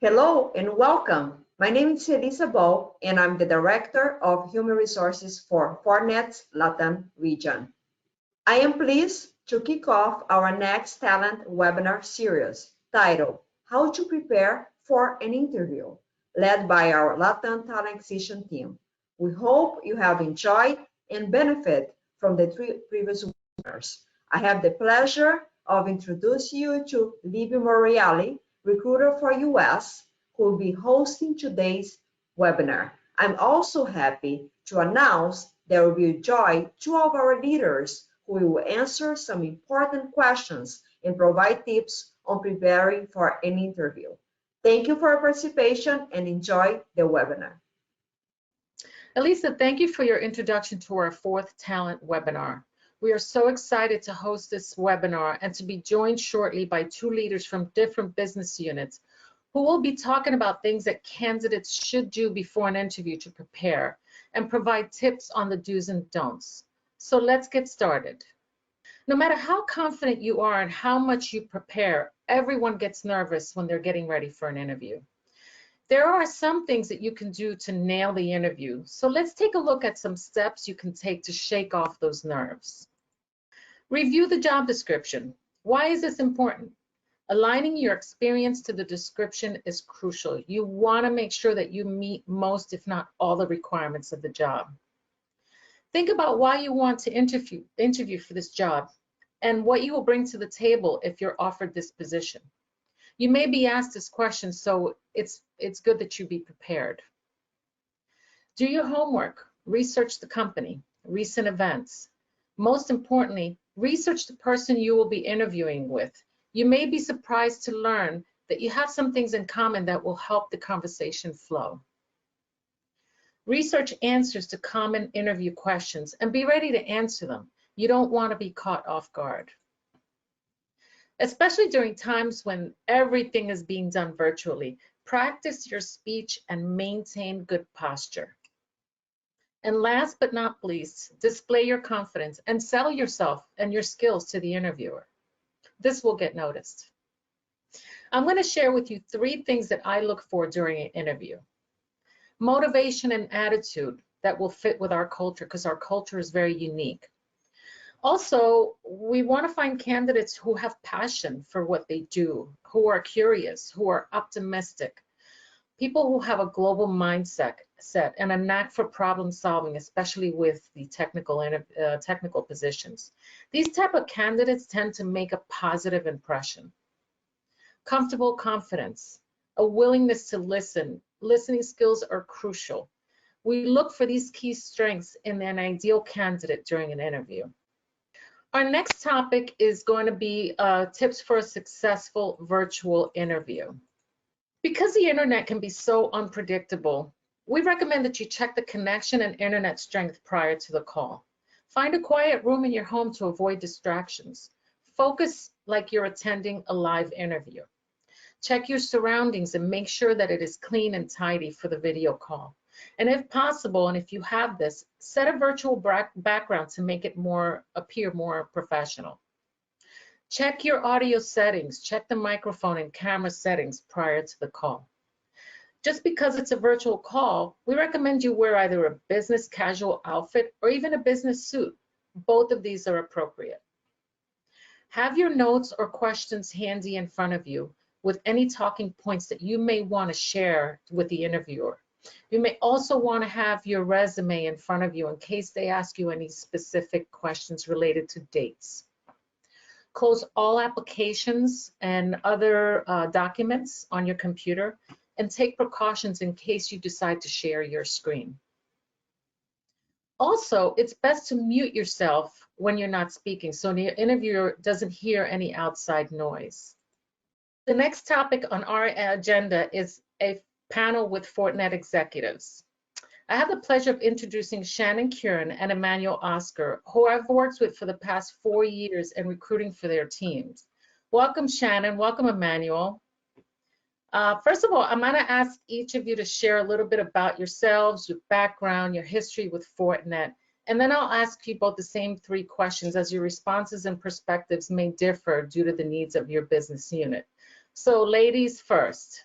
Hello and welcome. My name is Elisa Ball and I'm the Director of Human Resources for Fortinet Latin region. I am pleased to kick off our next talent webinar series titled How to Prepare for an Interview, led by our Latin talent acquisition team. We hope you have enjoyed and benefit from the three previous webinars. I have the pleasure of introducing you to Libby Moriali, recruiter for US, who will be hosting today's webinar. I'm also happy to announce that we will join two of our leaders who will answer some important questions and provide tips on preparing for an interview. Thank you for your participation and enjoy the webinar. Elisa, thank you for your introduction to our fourth talent webinar. We are so excited to host this webinar and to be joined shortly by two leaders from different business units who will be talking about things that candidates should do before an interview to prepare and provide tips on the do's and don'ts. So let's get started. No matter how confident you are and how much you prepare, everyone gets nervous when they're getting ready for an interview. There are some things that you can do to nail the interview. So let's take a look at some steps you can take to shake off those nerves. Review the job description. Why is this important? Aligning your experience to the description is crucial. You want to make sure that you meet most, if not all, the requirements of the job. Think about why you want to interview for this job and what you will bring to the table if you're offered this position. You may be asked this question, so it's good that you be prepared. Do your homework, research the company, recent events. Most importantly, research the person you will be interviewing with. You may be surprised to learn that you have some things in common that will help the conversation flow. Research answers to common interview questions and be ready to answer them. You don't want to be caught off guard. Especially during times when everything is being done virtually, practice your speech and maintain good posture. And last but not least, display your confidence and sell yourself and your skills to the interviewer. This will get noticed. I'm going to share with you three things that I look for during an interview. Motivation and attitude that will fit with our culture because our culture is very unique. Also, we want to find candidates who have passion for what they do, who are curious, who are optimistic, people who have a global mindset and a knack for problem solving, especially with the technical positions. These type of candidates tend to make a positive impression. Comfortable confidence, a willingness to listen. Listening skills are crucial. We look for these key strengths in an ideal candidate during an interview. Our next topic is going to be tips for a successful virtual interview. Because the internet can be so unpredictable, we recommend that you check the connection and internet strength prior to the call. Find a quiet room in your home to avoid distractions. Focus like you're attending a live interview. Check your surroundings and make sure that it is clean and tidy for the video call. And if possible, and if you have this, set a virtual background to make it appear more professional. Check your audio settings, check the microphone and camera settings prior to the call. Just because it's a virtual call, we recommend you wear either a business casual outfit or even a business suit. Both of these are appropriate. Have your notes or questions handy in front of you with any talking points that you may want to share with the interviewer. You may also want to have your resume in front of you in case they ask you any specific questions related to dates. Close all applications and other documents on your computer and take precautions in case you decide to share your screen. Also, it's best to mute yourself when you're not speaking so the interviewer doesn't hear any outside noise. The next topic on our agenda is a panel with Fortinet executives. I have the pleasure of introducing Shannon Curran and Emmanuel Oscar, who I've worked with for the past 4 years in recruiting for their teams. Welcome, Shannon. Welcome, Emmanuel. First of all, I'm going to ask each of you to share a little bit about yourselves, your background, your history with Fortinet, and then I'll ask you both the same 3 questions as your responses and perspectives may differ due to the needs of your business unit. So ladies first.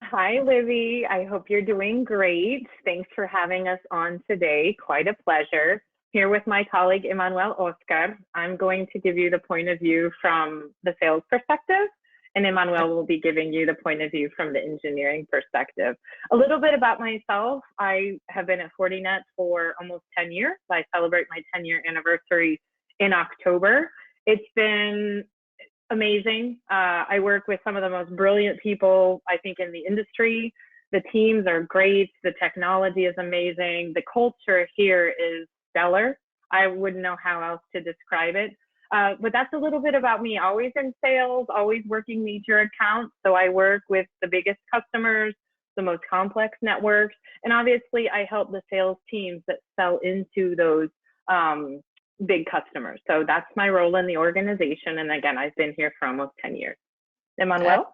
Hi, Livy. I hope you're doing great. Thanks for having us on today. Quite a pleasure. Here with my colleague, Emmanuel Oscar, I'm going to give you the point of view from the sales perspective, and Emmanuel will be giving you the point of view from the engineering perspective. A little bit about myself. I have been at Fortinet for almost 10 years. I celebrate my 10-year anniversary in October. It's been amazing. I work with some of the most brilliant people, I think, in the industry. The teams are great. The technology is amazing. The culture here is stellar. I wouldn't know how else to describe it. But that's a little bit about me. Always in sales, always working major accounts. So I work with the biggest customers, the most complex networks, and obviously I help the sales teams that sell into those big customers. So that's my role in the organization. And again, I've been here for almost 10 years. Emmanuel?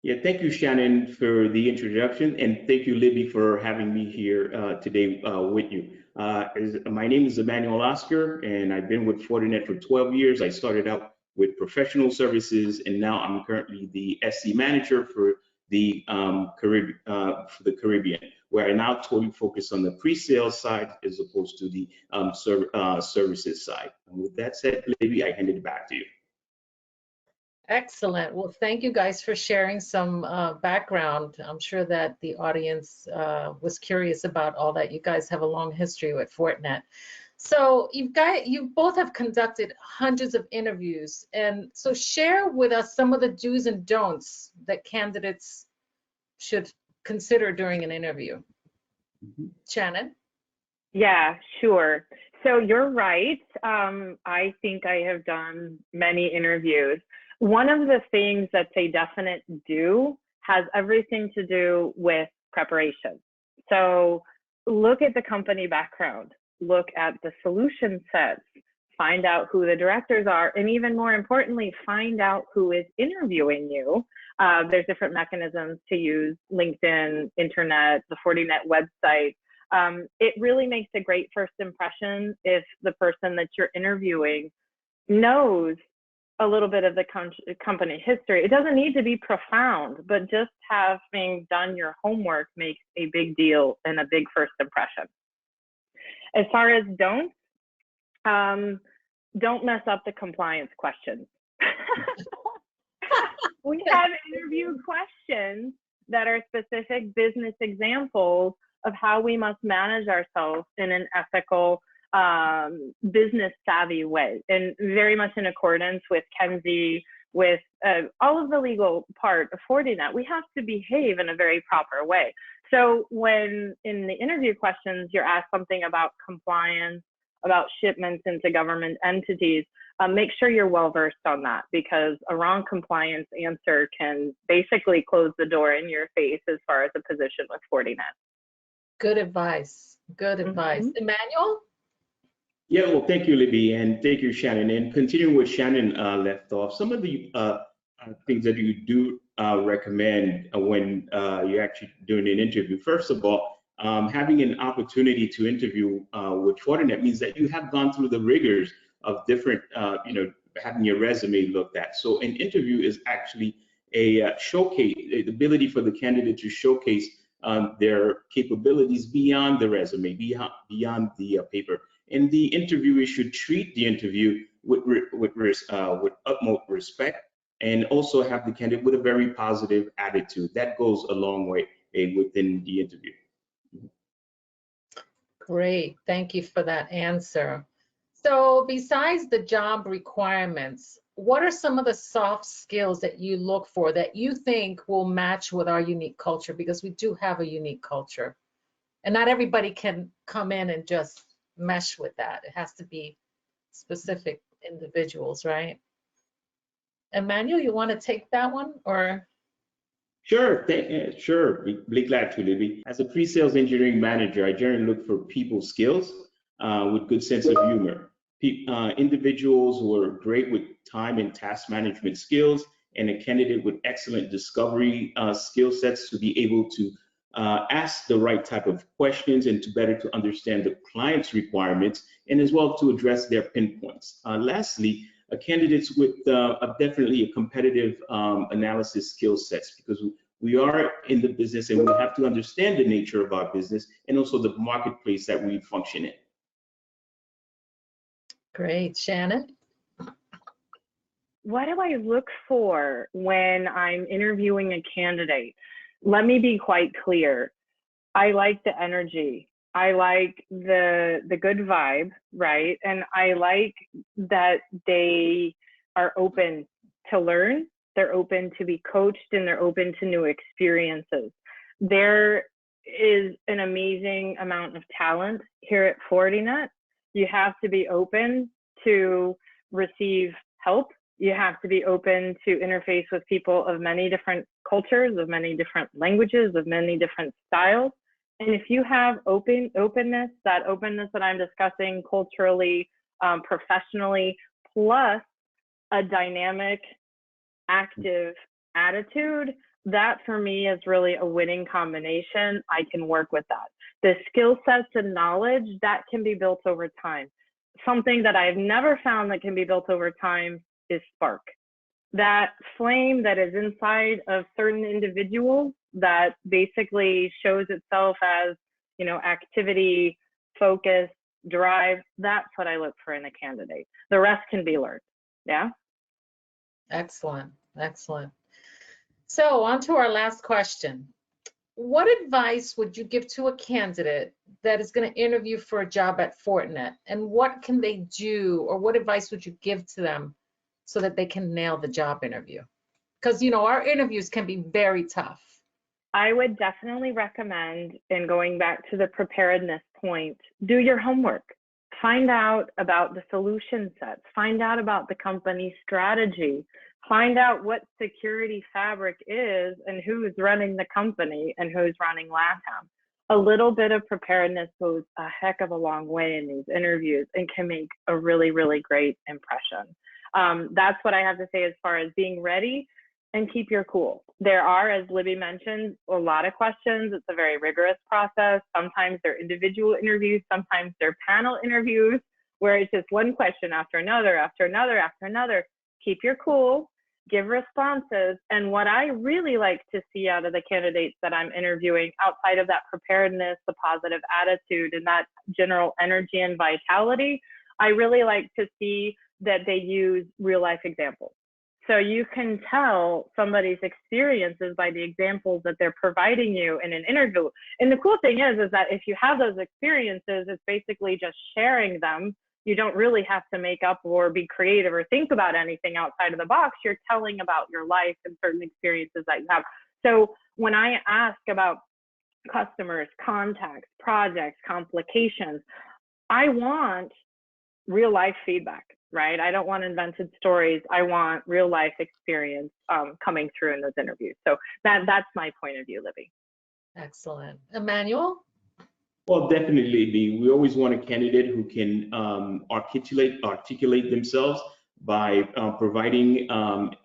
Yeah, thank you, Shannon, for the introduction, and thank you, Libby, for having me here today with you. My name is Emmanuel Oscar, and I've been with Fortinet for 12 years. I started out with professional services, and now I'm currently the SC manager for the Caribbean, where I now totally focus on the pre-sales side as opposed to the services side. And with that said, Libby, I hand it back to you. Excellent. Well, thank you guys for sharing some background. I'm sure that the audience was curious about all that. You guys have a long history with Fortinet. So you both have conducted hundreds of interviews. And so share with us some of the do's and don'ts that candidates should consider during an interview. Shannon? Yeah, sure. So you're right. I think I have done many interviews. One of the things that's a definite do has everything to do with preparation. So look at the company background, look at the solution sets, find out who the directors are, and even more importantly, find out who is interviewing you. There's different mechanisms to use: LinkedIn, internet, the Fortinet website. It really makes a great first impression if the person that you're interviewing knows a little bit of the company history. It doesn't need to be profound, but just having done your homework makes a big deal and a big first impression. As far as don'ts, don't mess up the compliance questions. We have interview questions that are specific business examples of how we must manage ourselves in an ethical, business savvy way, and very much in accordance with Kenzie, with all of the legal part of Fortinet. We have to behave in a very proper way. So when in the interview questions, you're asked something about compliance, about shipments into government entities, make sure you're well versed on that, because a wrong compliance answer can basically close the door in your face as far as a position with Fortinet. Good advice. Good advice. Emmanuel? Yeah, well, thank you, Libby, and thank you, Shannon. And continuing what Shannon left off, some of the things that you do recommend when you're actually doing an interview. First of all, having an opportunity to interview with Fortinet means that you have gone through the rigors of different, having your resume looked at. So an interview is actually a showcase, the ability for the candidate to showcase their capabilities beyond the resume, beyond the paper. And the interviewer should treat the interview with utmost respect, and also have the candidate with a very positive attitude. That goes a long way within the interview. Great, thank you for that answer. So besides the job requirements, what are some of the soft skills that you look for that you think will match with our unique culture? Because we do have a unique culture, and not everybody can come in and just mesh with that. It has to be specific individuals, right? Emmanuel, you want to take that one, or? Sure, sure. Be glad to, Libby. As a pre-sales engineering manager, I generally look for people skills with good sense of humor. Individuals who are great with time and task management skills, and a candidate with excellent discovery skill sets to be able to ask the right type of questions and to better to understand the client's requirements, and as well to address their pinpoints. Lastly, candidates with definitely a competitive analysis skill sets, because We are in the business and we have to understand the nature of our business and also the marketplace that we function in. Great. Shannon? What do I look for when I'm interviewing a candidate? Let me be quite clear. I like the energy. I like the good vibe, right? And I like that they are open to learn, they're open to be coached, and they're open to new experiences. There is an amazing amount of talent here at Fortinet. You have to be open to receive help. You have to be open to interface with people of many different cultures, of many different languages, of many different styles. And if you have openness that I'm discussing culturally, professionally, plus a dynamic, active attitude, that for me is really a winning combination. I can work with that. The skill sets and knowledge that can be built over time. Something that I've never found that can be built over time is spark. That flame that is inside of certain individuals that basically shows itself as, you know, activity, focus, drive. That's what I look for in a candidate. The rest can be learned. Yeah. Excellent. Excellent. So on to our last question. What advice would you give to a candidate that is going to interview for a job at Fortinet? And what can they do, or what advice would you give to them so that they can nail the job interview? Because, you know, our interviews can be very tough. I would definitely recommend, in going back to the preparedness point, do your homework. Find out about the solution sets. Find out about the company strategy. Find out what security fabric is and who's running the company and who's running LATAM. A little bit of preparedness goes a heck of a long way in these interviews and can make a really, really great impression. That's what I have to say as far as being ready, and keep your cool. There are, as Libby mentioned, a lot of questions. It's a very rigorous process. Sometimes they're individual interviews, sometimes they're panel interviews, where it's just one question after another, after another, after another. Keep your cool, give responses. And what I really like to see out of the candidates that I'm interviewing, outside of that preparedness, the positive attitude, and that general energy and vitality, I really like to see that they use real life examples. So you can tell somebody's experiences by the examples that they're providing you in an interview. And the cool thing is that if you have those experiences, it's basically just sharing them. You don't really have to make up or be creative or think about anything outside of the box. You're telling about your life and certain experiences that you have. So when I ask about customers, contacts, projects, complications, I want real life feedback, right? I don't want invented stories. I want real life experience coming through in those interviews. So that's my point of view, Libby. Excellent. Emmanuel? Well, definitely, we always want a candidate who can articulate themselves by providing,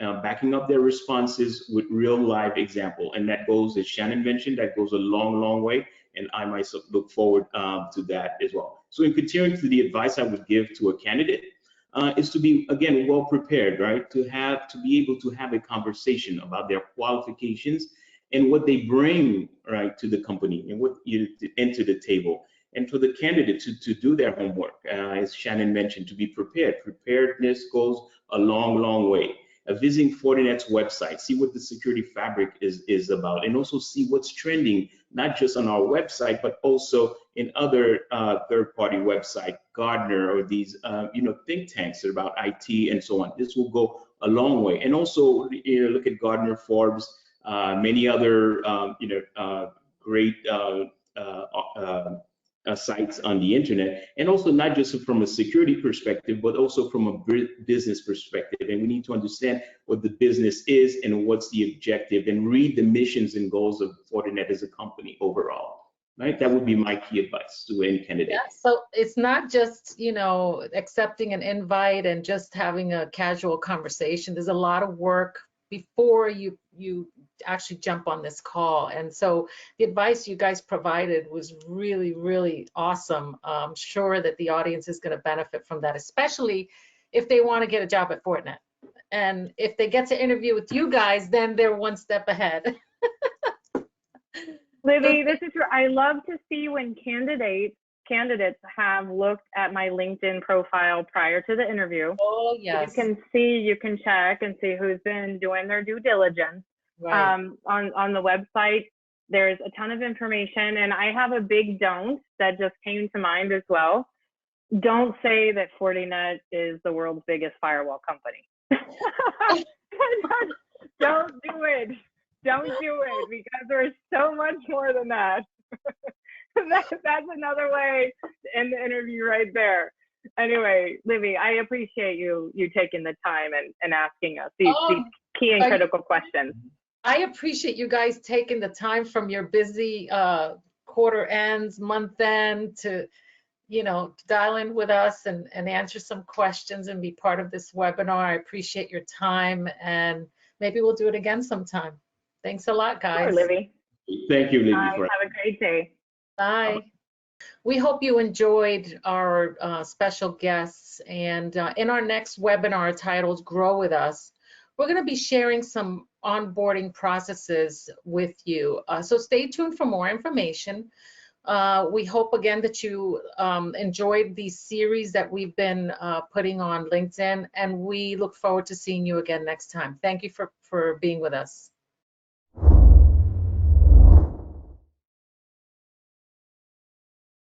backing up their responses with real live example. And that goes, as Shannon mentioned, that goes a long, long way. And I myself look forward to that as well. So in continuing to the advice I would give to a candidate is to be, again, well prepared, right? To be able to have a conversation about their qualifications and what they bring, right, to the company and what you enter the table. And for the candidate to do their homework, as Shannon mentioned, to be prepared. Preparedness goes a long, long way. Visiting Fortinet's website, see what the security fabric is about, and also see what's trending, not just on our website, but also in other third-party websites, Gartner, or these think tanks about IT and so on. This will go a long way. And also, look at Gartner, Forbes, many other great sites on the internet, and also not just from a security perspective, but also from a business perspective. And we need to understand what the business is and what's the objective, and read the missions and goals of Fortinet as a company overall. Right? That would be my key advice to any candidate. Yeah, so it's not just, accepting an invite and just having a casual conversation. There's a lot of work before you actually jump on this call. And so the advice you guys provided was really, really awesome. I'm sure that the audience is going to benefit from that, especially if they want to get a job at Fortinet. And if they get to interview with you guys, then they're one step ahead. Libby, this is I love to see when candidates have looked at my LinkedIn profile prior to the interview. Oh, yes. You can check and see who's been doing their due diligence. Right. On the website, there's a ton of information, and I have a big don't that just came to mind as well. Don't say that Fortinet is the world's biggest firewall company. Don't do it. Don't do it, because there's so much more than that. That's another way to end the interview right there. Anyway, Libby, I appreciate you taking the time and asking us these key and critical questions. I appreciate you guys taking the time from your busy quarter ends, month end to, dial in with us and answer some questions and be part of this webinar. I appreciate your time, and maybe we'll do it again sometime. Thanks a lot, guys. Sure, Libby. Thank you, Libby. Have a great day. Bye. We hope you enjoyed our special guests, and in our next webinar titled Grow With Us, we're going to be sharing some onboarding processes with you. So stay tuned for more information. We hope again that you enjoyed the series that we've been putting on LinkedIn, and we look forward to seeing you again next time. Thank you for being with us.